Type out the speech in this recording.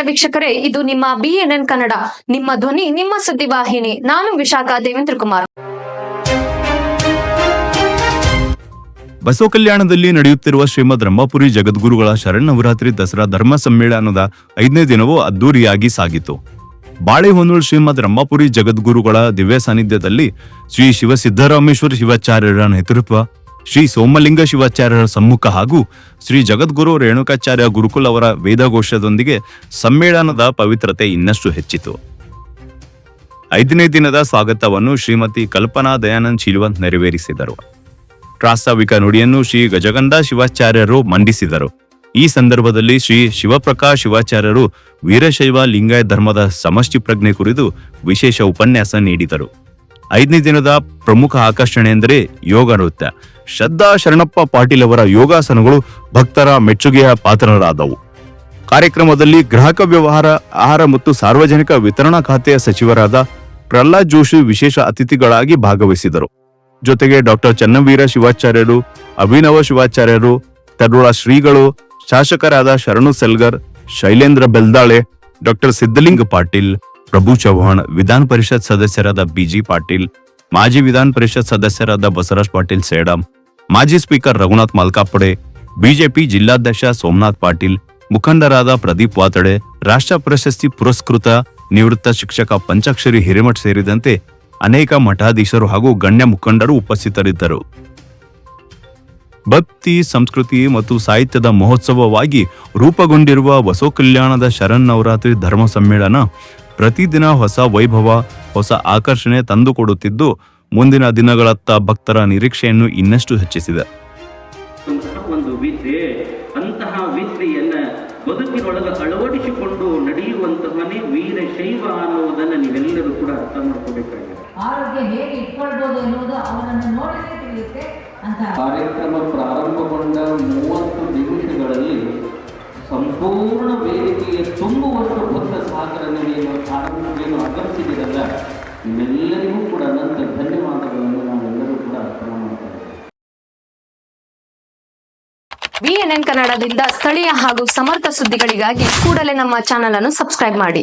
ವೀಕ್ಷಕರೇ, ಇದು ನಿಮ್ಮ BNN ಕನ್ನಡ, ನಿಮ್ಮ ಧ್ವನಿ, ನಿಮ್ಮ ಸುದ್ದಿವಾಹಿನಿ. ನಾನು ವಿಶಾಖ ದೇವೇಂದ್ರ ಕುಮಾರ್. ಬಸವ ಕಲ್ಯಾಣದಲ್ಲಿ ನಡೆಯುತ್ತಿರುವ ಶ್ರೀಮದ್ ರಂಭಾಪುರಿ ಜಗದ್ಗುರುಗಳ ಶರನ್ನವರಾತ್ರಿ ದಸರಾ ಧರ್ಮ ಸಮ್ಮೇಳನದ 5ನೇ ದಿನವೂ ಅದ್ದೂರಿಯಾಗಿ ಸಾಗಿತು. ಬಾಳೆಹೊನ್ನೂರು ಶ್ರೀಮದ್ ರಂಭಾಪುರಿ ಜಗದ್ಗುರುಗಳ ದಿವ್ಯ ಸಾನ್ನಿಧ್ಯದಲ್ಲಿ ಶ್ರೀ ಶಿವಸಿದ್ದರಾಮೇಶ್ವರ ಶಿವಾಚಾರ್ಯರ ನೇತೃತ್ವ, ಶ್ರೀ ಸೋಮಲಿಂಗ ಶಿವಾಚಾರ್ಯರ ಸಮ್ಮುಖ ಹಾಗೂ ಶ್ರೀ ಜಗದ್ಗುರು ರೇಣುಕಾಚಾರ್ಯ ಗುರುಕುಲ್ ಅವರ ವೇದಘೋಷದೊಂದಿಗೆ ಸಮ್ಮೇಳನದ ಪವಿತ್ರತೆ ಇನ್ನಷ್ಟು ಹೆಚ್ಚಿತು. 5ನೇ ದಿನದ ಸ್ವಾಗತವನ್ನು ಶ್ರೀಮತಿ ಕಲ್ಪನಾ ದಯಾನಂದ್ ಶೀಲವಂತ್ ನೆರವೇರಿಸಿದರು. ಪ್ರಾಸ್ತಾವಿಕ ನುಡಿಯನ್ನು ಶ್ರೀ ಗಜಗಂಧ ಶಿವಾಚಾರ್ಯರು ಮಂಡಿಸಿದರು. ಈ ಸಂದರ್ಭದಲ್ಲಿ ಶ್ರೀ ಶಿವಪ್ರಕಾಶ್ ಶಿವಾಚಾರ್ಯರು ವೀರಶೈವ ಲಿಂಗಾಯತ ಧರ್ಮದ ಸಮಷ್ಟಿ ಪ್ರಜ್ಞೆ ಕುರಿತು ವಿಶೇಷ ಉಪನ್ಯಾಸ ನೀಡಿದರು. 5ನೇ ದಿನದ ಪ್ರಮುಖ ಆಕರ್ಷಣೆ ಎಂದರೆ ಯೋಗ ನೃತ್ಯ. ಶ್ರದ್ಧಾ ಶರಣಪ್ಪ ಪಾಟೀಲ್ ಅವರ ಯೋಗಾಸನಗಳು ಭಕ್ತರ ಮೆಚ್ಚುಗೆಯ ಪಾತ್ರರಾದವು. ಕಾರ್ಯಕ್ರಮದಲ್ಲಿ ಗ್ರಾಹಕ ವ್ಯವಹಾರ, ಆಹಾರ ಮತ್ತು ಸಾರ್ವಜನಿಕ ವಿತರಣಾ ಖಾತೆಯ ಸಚಿವರಾದ ಪ್ರಹ್ಲಾದ್ ಜೋಶಿ ವಿಶೇಷ ಅತಿಥಿಗಳಾಗಿ ಭಾಗವಹಿಸಿದರು. ಜೊತೆಗೆ ಡಾಕ್ಟರ್ ಚನ್ನವೀರ ಶಿವಾಚಾರ್ಯರು, ಅಭಿನವ ಶಿವಾಚಾರ್ಯರು, ತರುಳ ಶ್ರೀಗಳು, ಶಾಸಕರಾದ ಶರಣು ಸೆಲ್ಗರ್, ಶೈಲೇಂದ್ರ ಬೆಲ್ದಾಳೆ, ಡಾಕ್ಟರ್ ಸಿದ್ದಲಿಂಗ ಪಾಟೀಲ್, ಪ್ರಭು ಚವ್ಹಾಣ್, ವಿಧಾನ ಪರಿಷತ್ ಸದಸ್ಯರಾದ BG ಪಾಟೀಲ್, ಮಾಜಿ ವಿಧಾನ ಪರಿಷತ್ ಸದಸ್ಯರಾದ ಬಸವರಾಜ್ ಪಾಟೀಲ್ ಸೇಡಂ, ಮಾಜಿ ಸ್ಪೀಕರ್ ರಘುನಾಥ್ ಮಲ್ಕಾಪಡೆ, ಬಿಜೆಪಿ ಜಿಲ್ಲಾಧ್ಯಕ್ಷ ಸೋಮನಾಥ್ ಪಾಟೀಲ್, ಮುಖಂಡರಾದ ಪ್ರದೀಪ್ ವಾತಡೆ, ರಾಷ್ಟ್ರ ಪ್ರಶಸ್ತಿ ಪುರಸ್ಕೃತ ನಿವೃತ್ತ ಶಿಕ್ಷಕ ಪಂಚಾಕ್ಷರಿ ಹಿರೇಮಠ್ ಸೇರಿದಂತೆ ಅನೇಕ ಮಠಾಧೀಶರು ಹಾಗೂ ಗಣ್ಯ ಮುಖಂಡರು ಉಪಸ್ಥಿತರಿದ್ದರು. ಭಕ್ತಿ, ಸಂಸ್ಕೃತಿ ಮತ್ತು ಸಾಹಿತ್ಯದ ಮಹೋತ್ಸವವಾಗಿ ರೂಪುಗೊಂಡಿರುವ ಬಸವ ಕಲ್ಯಾಣದ ಶರನ್ನವರಾತ್ರಿ ಧರ್ಮ ಸಮ್ಮೇಳನ ಪ್ರತಿದಿನ ಹೊಸ ವೈಭವ, ಹೊಸ ಆಕರ್ಷಣೆ ತಂದುಕೊಡುತ್ತಿದ್ದು, ಮುಂದಿನ ದಿನಗಳತ್ತ ಭಕ್ತರ ನಿರೀಕ್ಷೆಯನ್ನು ಇನ್ನಷ್ಟು ಹೆಚ್ಚಿಸಿದೆ. ಒಂದು ವಿದ್ಯೆ, ಅಂತಹ ವಿದ್ಯೆಯನ್ನ ಬದುಕಿನೊಳಗೆ ಅಳವಡಿಸಿಕೊಂಡು ನಡೆಯುವಂತಹನೇ ವೀರಶೈವ ಅನ್ನುವುದನ್ನು ನೀವೆಲ್ಲರೂ ಕೂಡ ಅರ್ಥ ಮಾಡ್ಕೋಬೇಕಾಗಿದೆ. ಆರೋಗ್ಯ ಹೇಗೆ ಇಟ್ಕೊಳ್ಬಹುದು ಎನ್ನುವುದು ಅವರನ್ನು ನೋಡಿದ್ರೆ ತಿಳಿಯುತ್ತೆ ಅಂತ. ಕಾರ್ಯಕ್ರಮ ಪ್ರಾರಂಭಗೊಂಡ 30 ನಿಮಿಷಗಳಲ್ಲಿ ಸಂಪೂರ್ಣ ವೇದಿಕೆಯ ತುಂಬುವಷ್ಟು ಭಕ್ತ ಸಾಗರ ಏನು ಆಗಮಿಸಿದಿರಲ್ಲ, ನಿಮ್ಮೆಲ್ಲರಿಗೂ ಕೂಡ ಅನಂತ ಧನ್ಯವಾದಗಳನ್ನು ನಾವೆಲ್ಲರೂ ಕೂಡ ಅರ್ಪಣೆ ಮಾಡ್ತೇವೆ. BNN ಕನ್ನಡದಿಂದ ಸ್ಥಳೀಯ ಹಾಗೂ ಸಮರ್ಥ ಸುದ್ದಿಗಳಿಗಾಗಿ ಕೂಡಲೇ ನಮ್ಮ ಚಾನೆಲ್ ಅನ್ನು ಸಬ್ಸ್ಕ್ರೈಬ್ ಮಾಡಿ.